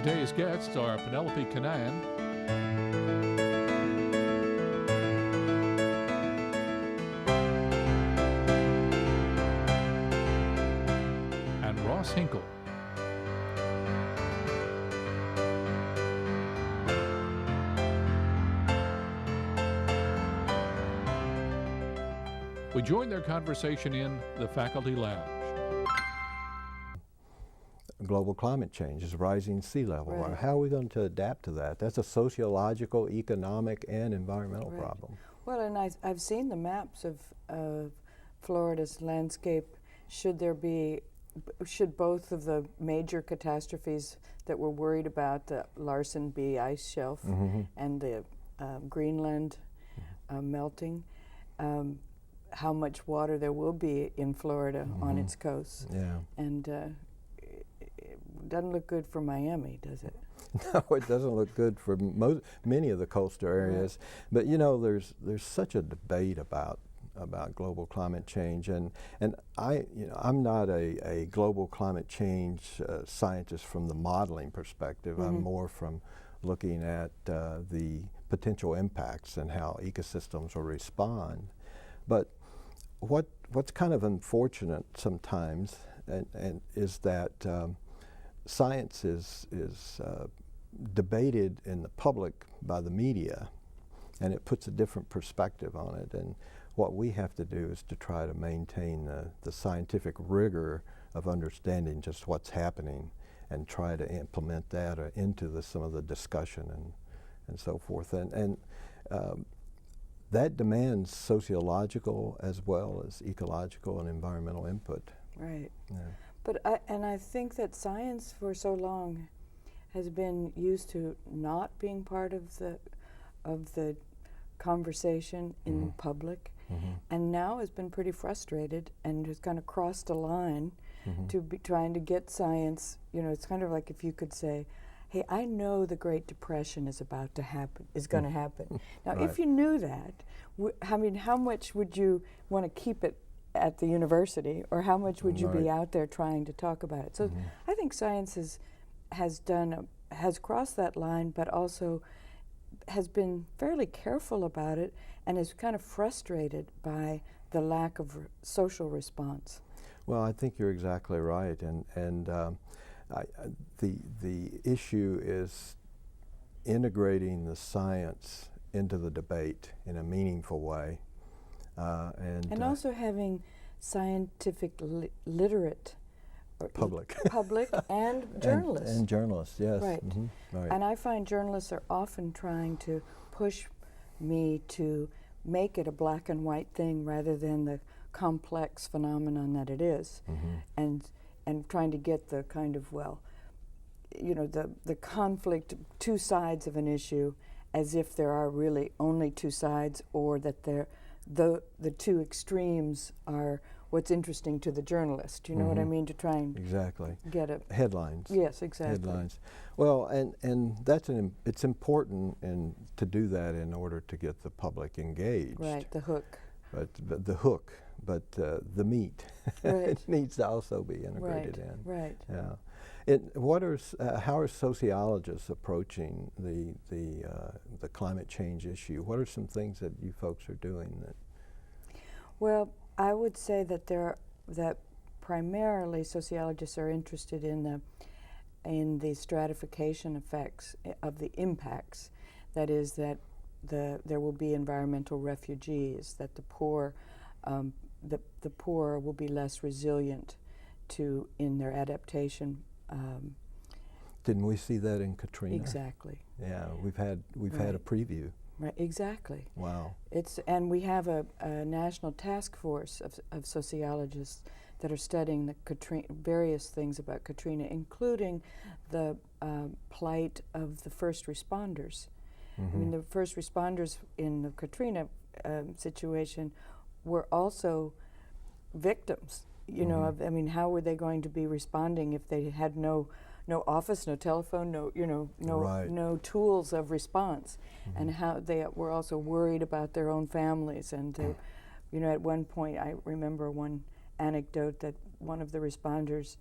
Today's guests are Penelope Canan and Ross Hinkle. We join their conversation in the faculty lounge. Global climate change is rising sea level. Right. How are we going to adapt to that? That's a sociological, economic, and environmental Right. problem. Well, and I've seen the maps of Florida's landscape. Should both of the major catastrophes that we're worried about, the Larsen B ice shelf and the Greenland melting, how much water there will be in Florida on its coast. Yeah. And it doesn't look good for Miami, does it? No, it doesn't look good for many of the coastal areas. Right. But you know, there's such a debate about global climate change, and I'm not a global climate change scientist from the modeling perspective. I'm more from looking at the potential impacts and how ecosystems will respond. But what's kind of unfortunate sometimes and is that science is debated in the public by the media, and it puts a different perspective on it. And what we have to do is to try to maintain the scientific rigor of understanding just what's happening and try to implement that into some of the discussion and so forth. And that demands sociological as well as ecological and environmental input. Right. Yeah. But I think that science for so long has been used to not being part of the conversation in public, and now has been pretty frustrated and has kind of crossed a line to be trying to get science. You know, it's kind of like if you could say, hey, I know the Great Depression is about to happen, is going to happen. Now, Right. if you knew that, I mean, how much would you want to keep it at the university, or how much would you be out there trying to talk about it? So I think science has crossed that line, but also has been fairly careful about it and is kind of frustrated by the lack of social response. Well, I think you're exactly right, and the issue is integrating the science into the debate in a meaningful way, and also having scientific literate public and journalists. and journalists, yes. Right. Right. And I find journalists are often trying to push me to make it a black and white thing rather than the complex phenomenon that it is, and trying to get the kind of, well, you know, the conflict, two sides of an issue, as if there are really only two sides, or that the two extremes are what's interesting to the journalist. You know what I mean? To try and exactly get a headlines. Yes, exactly. Headlines. Well, and it's important to do that in order to get the public engaged. Right, the hook. But the hook, but the meat Right. it needs to also be integrated in. Right. Yeah. How are sociologists approaching the climate change issue? What are some things that you folks are doing that? Well, I would say that primarily sociologists are interested in the stratification effects of the impacts. That is, that there will be environmental refugees, that the poor will be less resilient in their adaptation. Didn't we see that in Katrina? Exactly. Yeah, we've had a preview. Right, exactly. Wow. And we have a national task force of sociologists that are studying the various things about Katrina, including the plight of the first responders. I mean, the first responders in the Katrina situation were also victims. You know, I mean, how were they going to be responding if they had no office, no telephone, no tools of response, and how they were also worried about their own families. And they, you know, at one point, I remember one anecdote that one of the responders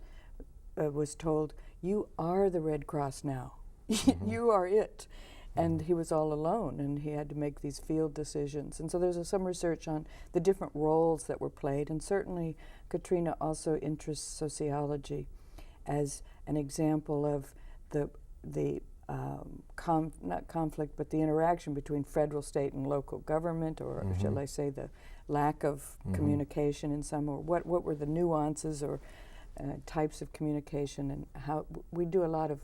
was told, you are the Red Cross now. Mm-hmm. You are it. And he was all alone, and he had to make these field decisions. And so there's some research on the different roles that were played, and certainly Katrina also interests sociology as an example of the not conflict, but the interaction between federal, state, and local government, or shall I say the lack of communication in some, or what were the nuances or types of communication, and how we do a lot of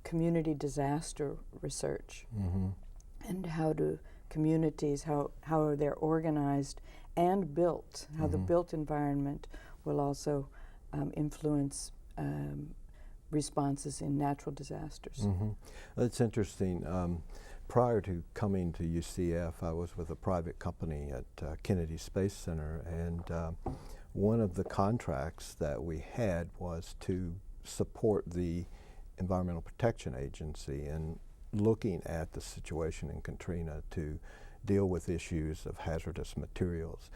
community disaster research, and how do communities, how are they organized and built, how the built environment will also influence responses in natural disasters. That's interesting. Prior to coming to UCF, I was with a private company at Kennedy Space Center, and one of the contracts that we had was to support the Environmental Protection Agency in looking at the situation in Katrina to deal with issues of hazardous materials.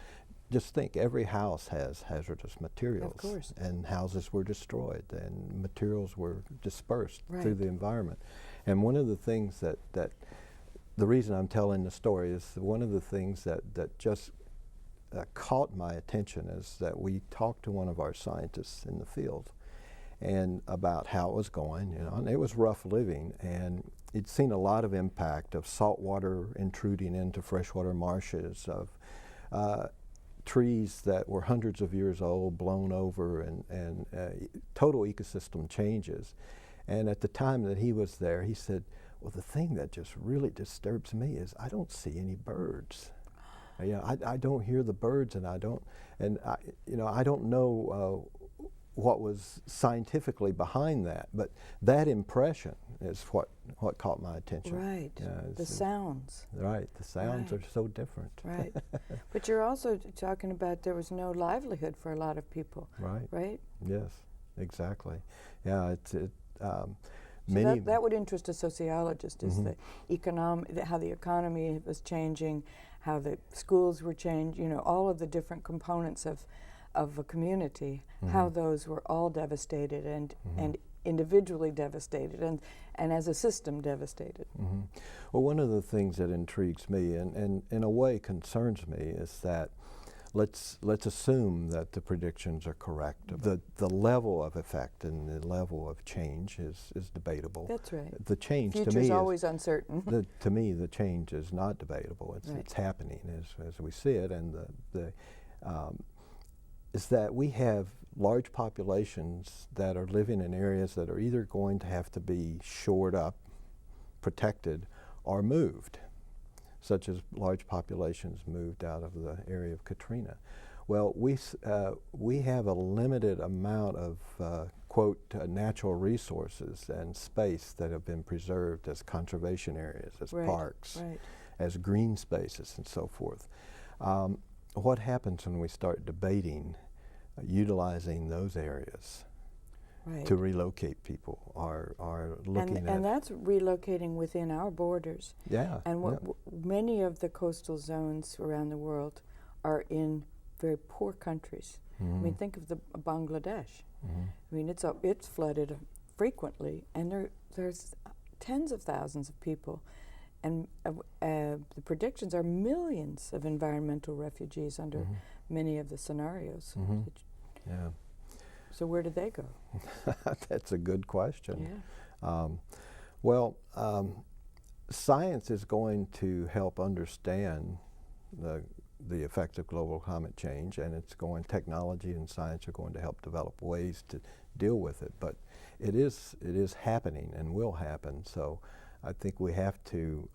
Just think, every house has hazardous materials. Of course. And houses were destroyed and materials were dispersed Right. through the environment. And one of the things that the reason I'm telling the story is one of the things that just caught my attention is that we talked to one of our scientists in the field and about how it was going, and it was rough living, and he'd seen a lot of impact of salt water intruding into freshwater marshes, of trees that were hundreds of years old blown over, and total ecosystem changes. And at the time that he was there, he said, well, the thing that just really disturbs me is I don't see any birds. I don't hear the birds, and I don't know what was scientifically behind that, but that impression is what caught my attention. Right, the sounds. Right, the sounds Right. are so different. Right, but you're also talking about there was no livelihood for a lot of people. Right. Right. Yes, exactly. Yeah, So many. that would interest a sociologist, is the how the economy was changing, how the schools were changing, all of the different components of a community, how those were all devastated and individually devastated and as a system devastated. Well, one of the things that intrigues me and in a way concerns me is that let's assume that the predictions are correct. The level of effect and the level of change is debatable. That's right. The change to me Future's is always uncertain. to me the change is not debatable. It's happening as we see it, and is that we have large populations that are living in areas that are either going to have to be shored up, protected, or moved, such as large populations moved out of the area of Katrina. Well, we have a limited amount of quote natural resources and space that have been preserved as conservation areas, as parks, as green spaces, and so forth. What happens when we start debating utilizing those areas to relocate people, are looking at... And that's relocating within our borders. Yeah. And many of the coastal zones around the world are in very poor countries. I mean, think of Bangladesh. I mean, it's flooded frequently, and there's tens of thousands of people. And the predictions are millions of environmental refugees under many of the scenarios. Yeah. So where do they go? That's a good question. Yeah. Science is going to help understand the effect of global climate change, and technology and science are going to help develop ways to deal with it. But it is happening and will happen. So I think we have to,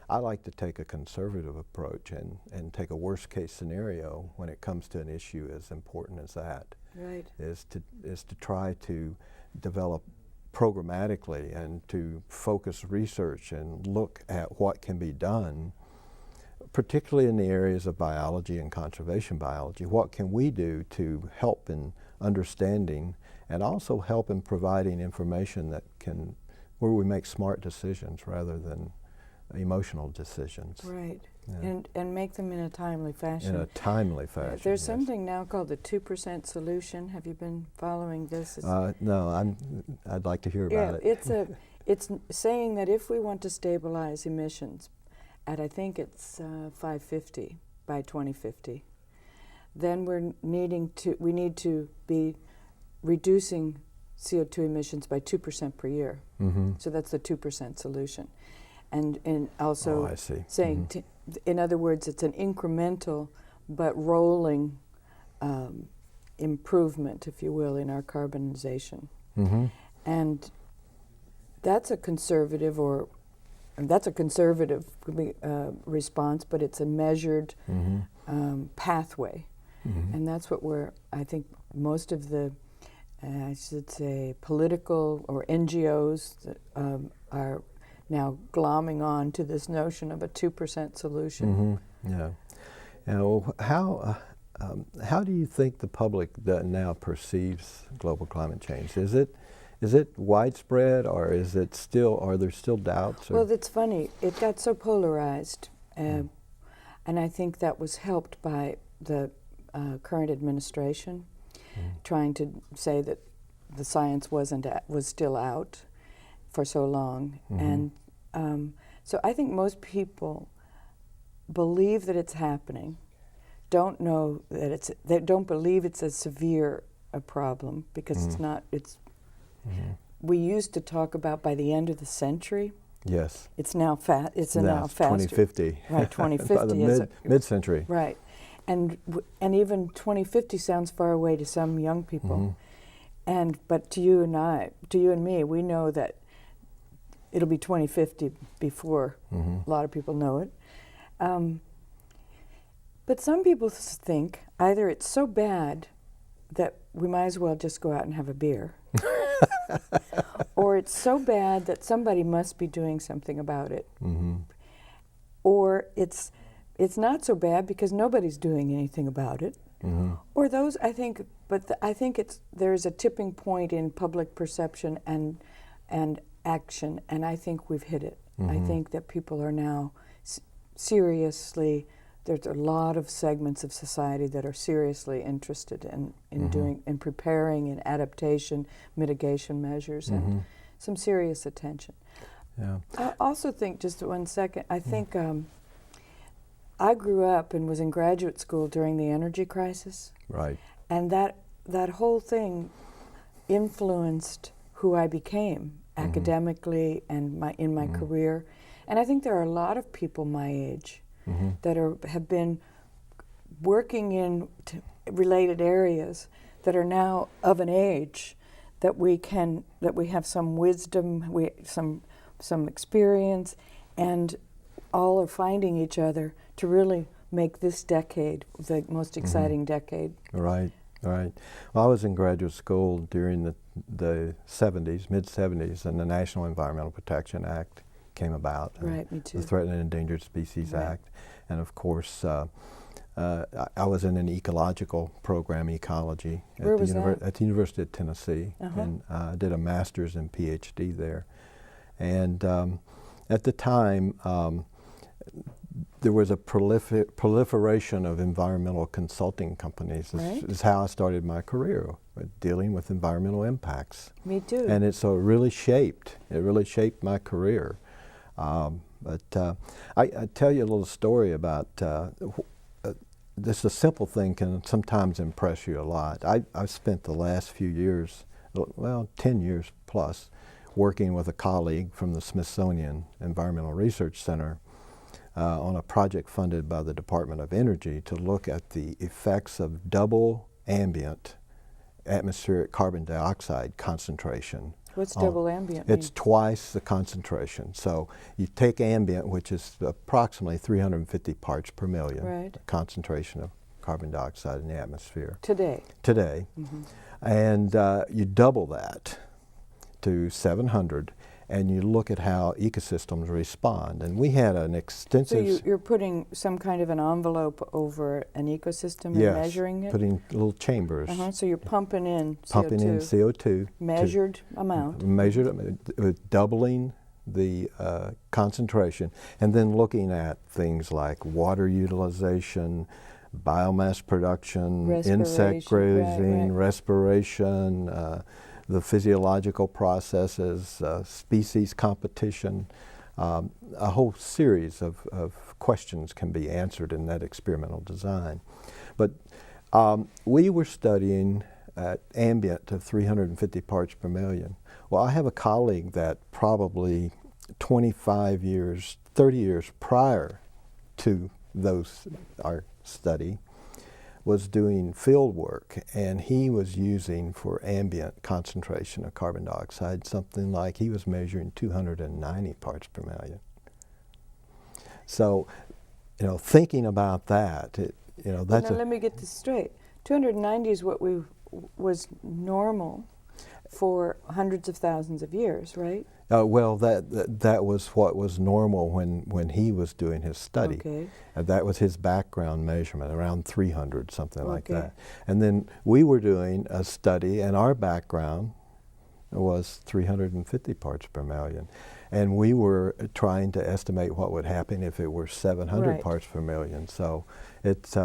I like to take a conservative approach and take a worst case scenario when it comes to an issue as important as that. Right. Is to try to develop programmatically and to focus research and look at what can be done, particularly in the areas of biology and conservation biology. What can we do to help in understanding and also help in providing information where we make smart decisions rather than emotional decisions. Right. And make them in a timely fashion. In a timely fashion. There's yes. something now called the 2% solution. Have you been following this? No, I'd like to hear about it. It's saying that if we want to stabilize emissions at, I think it's 550 by 2050, then we need to be reducing CO2 emissions by 2% per year. Mm-hmm. So that's the 2% solution. And also I see. saying, in other words, it's an incremental but rolling improvement, if you will, in our carbonization. Mm-hmm. And that's a conservative response, but it's a measured pathway. Mm-hmm. And that's what I think most of the, I should say, political or NGOs that, are now glomming on to this notion of a 2% solution. Mm-hmm. Yeah. Now, how do you think the public now perceives global climate change? Is it widespread, or are there still doubts? Well, it's funny. It got so polarized, and I think that was helped by the current administration trying to say that the science was still out for so long, and so I think most people believe that it's happening, don't know that they don't believe it's as severe a problem because it's not. We used to talk about by the end of the century. Yes. It's now It's now faster. 2050. Right, 2050. By the mid-century. Right, and even 2050 sounds far away to some young people, but to you and me, we know that it'll be 2050 before a lot of people know it. But some people think either it's so bad that we might as well just go out and have a beer, or it's so bad that somebody must be doing something about it, or it's not so bad because nobody's doing anything about it, or those, I think. But I think there's a tipping point in public perception and action, and I think we've hit it. I think that people are now seriously. There's a lot of segments of society that are seriously interested in preparing in adaptation, mitigation measures, and some serious attention. Yeah. I also think, just 1 second, I think I grew up and was in graduate school during the energy crisis. Right. And that whole thing influenced who I became academically and in my career. And I think there are a lot of people my age that have been working in related areas that are now of an age that we have some wisdom, some experience, and all are finding each other to really make this decade the most exciting decade. Right, right. Well, I was in graduate school during the 70s, mid-70s, and the National Environmental Protection Act came about. Right, me too. The Threatened and Endangered Species Act. And of course, I was in an ecological program, ecology, Where was that? At the University of Tennessee, and I did a master's and PhD there. And at the time, there was a proliferation of environmental consulting companies. This is how I started my career, dealing with environmental impacts. Me too. And it really shaped my career. But I tell you a little story about this. A simple thing can sometimes impress you a lot. I've spent the last few years, 10 years plus, working with a colleague from the Smithsonian Environmental Research Center on a project funded by the Department of Energy to look at the effects of double ambient atmospheric carbon dioxide concentration. What's double ambient mean? It's twice the concentration. So you take ambient, which is approximately 350 parts per million, the concentration of carbon dioxide in the atmosphere. Today. And you double that to 700, and you look at how ecosystems respond. And we had an extensive... So you're putting some kind of an envelope over an ecosystem and measuring it? Yes, putting little chambers. So you're pumping in CO2. Pumping in CO2. Measured amount. Measured, doubling the concentration, and then looking at things like water utilization, biomass production, insect grazing, respiration, the physiological processes, species competition. A whole series of questions can be answered in that experimental design. But we were studying at ambient of 350 parts per million. Well, I have a colleague that probably 25 years, 30 years prior to our study was doing field work, and he was using for ambient concentration of carbon dioxide something like he was measuring 290 parts per million. So, thinking about that, that's now let me get this straight. 290 is what was normal for hundreds of thousands of years, right? Well, that was what was normal when he was doing his study. Okay. That was his background measurement, around 300, something like that. And then we were doing a study, and our background was 350 parts per million. And we were trying to estimate what would happen if it were 700 parts per million. So it's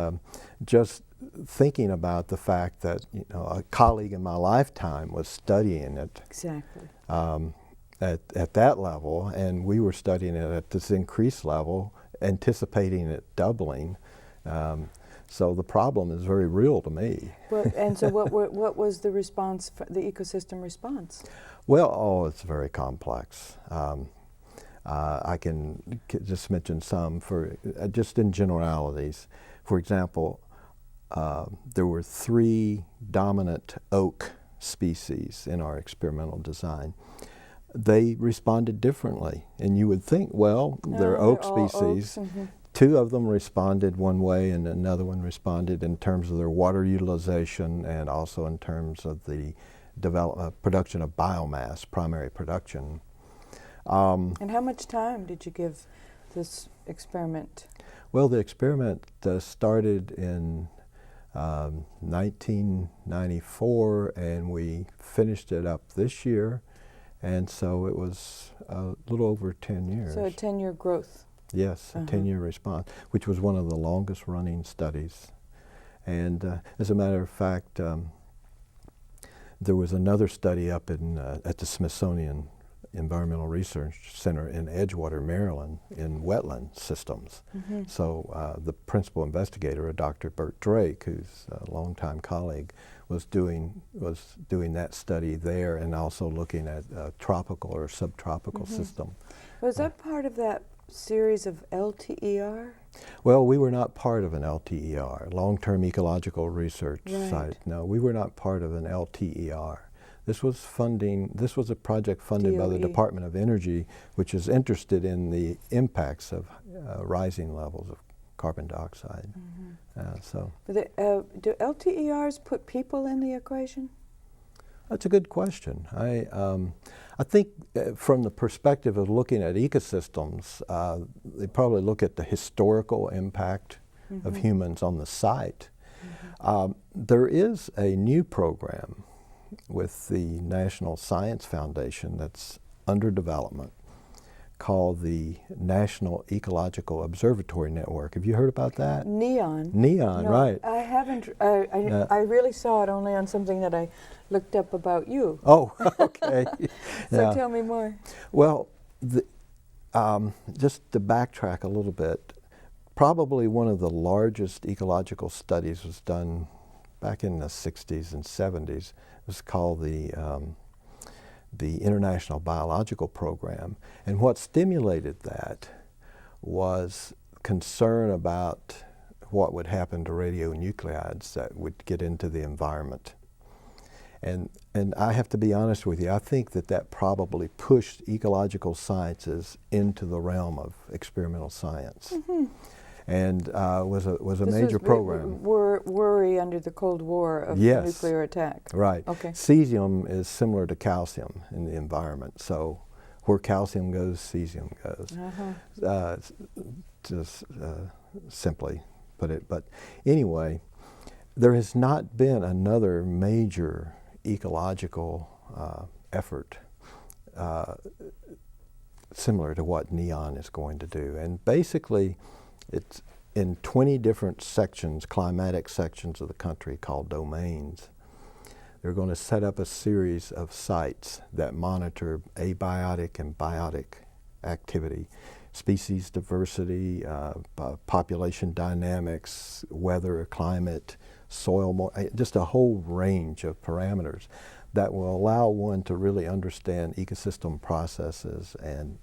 just thinking about the fact that a colleague in my lifetime was studying it. Exactly. At that level, and we were studying it at this increased level, anticipating it doubling. So the problem is very real to me. Well, and so what was the response, the ecosystem response? Well, it's very complex. I can just mention some for just in generalities. For example, there were 3 dominant oak species in our experimental design. They responded differently, and you would think, well, they're oak species. 2 of them responded one way, and another one responded in terms of their water utilization and also in terms of the production of biomass, primary production. And how much time did you give this experiment? Well, the experiment started in 1994, and we finished it up this year. And so it was a little over 10 years. So a 10-year growth. Yes, a 10-year response, which was one of the longest running studies. And as a matter of fact, there was another study up at the Smithsonian Environmental Research Center in Edgewater, Maryland, in wetland systems. So the principal investigator, Dr. Bert Drake, who's a longtime colleague, was doing that study there, and also looking at a tropical or subtropical system. Was that part of that series of LTER? Well, we were not part of an LTER, long-term ecological research site. No, we were not part of an LTER. This was a project funded by the Department of Energy, which is interested in the impacts of rising levels of carbon dioxide. Do LTERs put people in the equation? That's a good question. I think from the perspective of looking at ecosystems, they probably look at the historical impact of humans on the site. There is a new program with the National Science Foundation that's under development called the National Ecological Observatory Network. Have you heard about that? NEON. NEON, No, right. I haven't. I really saw it only on something that I looked up about you. Oh, okay. So tell me more. Well, just to backtrack a little bit, probably one of the largest ecological studies was done back in the 60s and 70s. It was called the International Biological Program. And what stimulated that was concern about what would happen to radionuclides that would get into the environment. And I have to be honest with you, I think that probably pushed ecological sciences into the realm of experimental science. And was a major program. Worry under the Cold War of nuclear attack. Right. Okay. Cesium is similar to calcium in the environment. So where calcium goes, cesium goes. Just simply put it. But anyway, there has not been another major ecological effort similar to what NEON is going to do. And basically, it's in 20 different sections, climatic sections of the country called domains. They're going to set up a series of sites that monitor abiotic and biotic activity, species diversity, population dynamics, weather, climate, soil, just a whole range of parameters that will allow one to really understand ecosystem processes and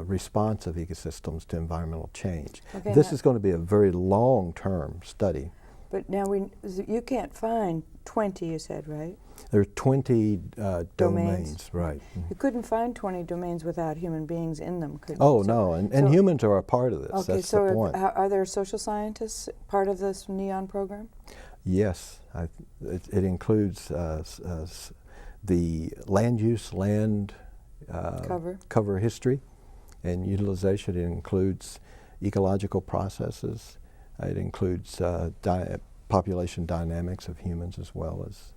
response of ecosystems to environmental change. Okay, this is going to be a very long-term study. But now you can't find 20, you said, right? There are 20 domains, right. You couldn't find 20 domains without human beings in them, could you? Oh, So- no, and so- humans are a part of this. Okay, That's so the point. are there social scientists part of this NEON program? Yes, it includes the land use, land cover history and utilization. It includes ecological processes. It includes population dynamics of humans as well as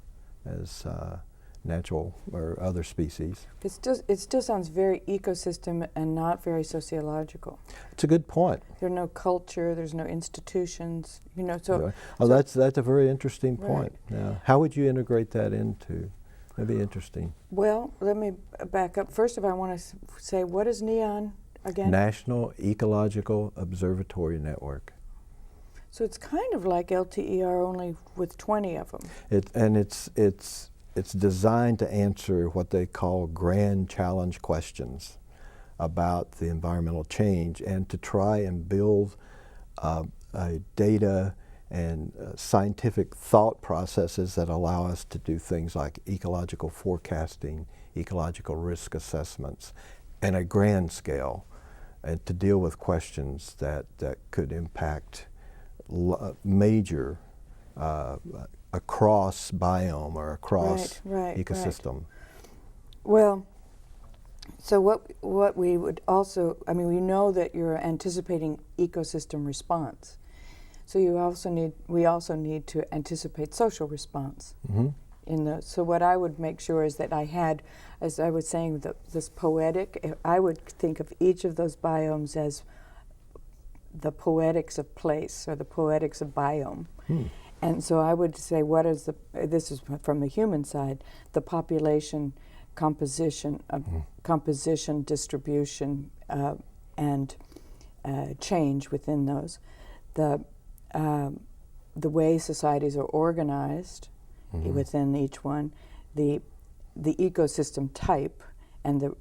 natural or other species. It still sounds very ecosystem and not very sociological. It's a good point. There's no culture, there's no institutions, you know, so... Yeah. Oh, that's a very interesting Right. point. Yeah. How would you integrate that into? That'd be interesting. Well, let me back up. First of all, I want to say, what is NEON again? National Ecological Observatory Network. So it's kind of like LTER, only with 20 of them. It's designed to answer what they call grand challenge questions about the environmental change and to try and build data and scientific thought processes that allow us to do things like ecological forecasting, ecological risk assessments, and a grand scale, and to deal with questions that could impact major across biome or across ecosystem. Right. Well, so what we would also, I mean, we know that you're anticipating ecosystem response. So we also need to anticipate social response in those. So what I would make sure is that I had, as I was saying, this poetic, I would think of each of those biomes as the poetics of place or the poetics of biome. And so I would say, this is from the human side, the population composition, composition, distribution, and change within those. The way societies are organized within each one, the ecosystem type, and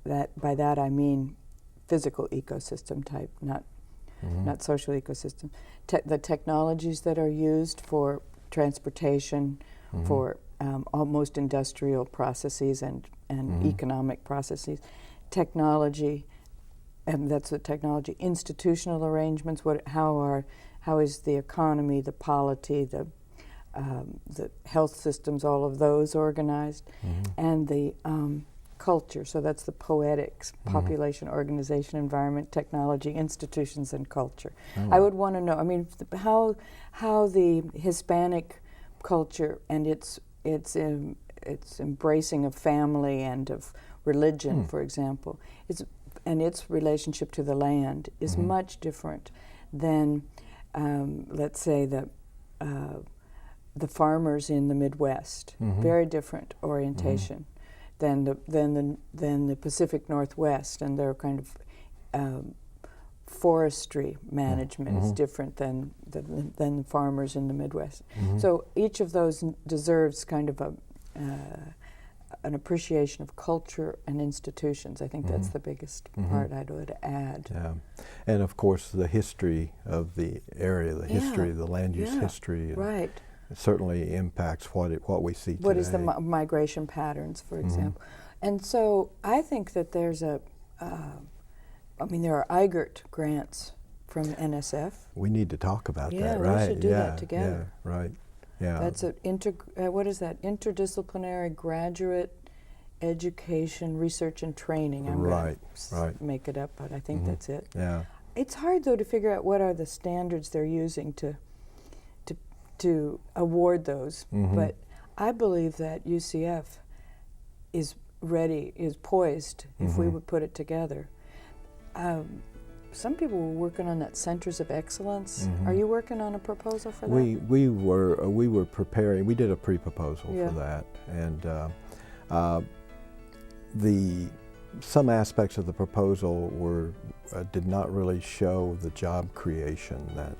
by that I mean physical ecosystem type, not social ecosystem. The technologies that are used for transportation, for almost industrial processes and economic processes, technology, and that's the technology. Institutional arrangements. How is the economy, the polity, the health systems, all of those organized, and the culture. So that's the poetics: population, organization, environment, technology, institutions, and culture. I would want to know. I mean, how the Hispanic culture and its embracing of family and of religion, for example, and its relationship to the land is much different than, let's say, the farmers in the Midwest. Very different orientation than the Pacific Northwest, and their kind of forestry management is different than the farmers in the Midwest. So each of those deserves kind of an appreciation of culture and institutions. I think that's the biggest part I would add. Yeah, and of course the history of the area, the history, the land use history, right. It certainly impacts what we see today. What is the migration patterns, for example? And so I think that there's there are IGERT grants from NSF. We need to talk about that, right? Yeah, we should do that together. Yeah, right. Yeah. That's what is that? Interdisciplinary graduate education, research, and training. I'm right. make it up, but I think that's it. Yeah. It's hard though to figure out what are the standards they're using to award those. But I believe that UCF ready, is poised if we Mhm. would put it together. Some people were working on that Centers of Excellence. Are Mhm. you working on a proposal for that? We were preparing. We did a pre-proposal Yeah. for that, and some aspects of the proposal did not really show the job creation that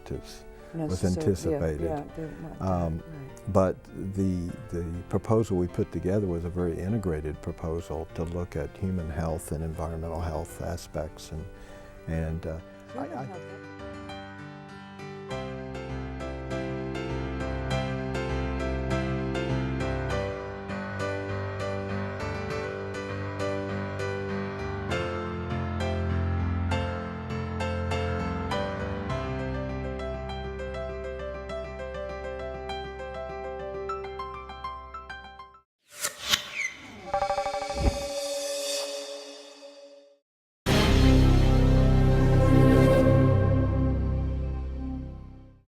was anticipated. Yeah, they want that, Um, right. But the proposal we put together was a very integrated proposal to look at human health and environmental health aspects, and Human I health.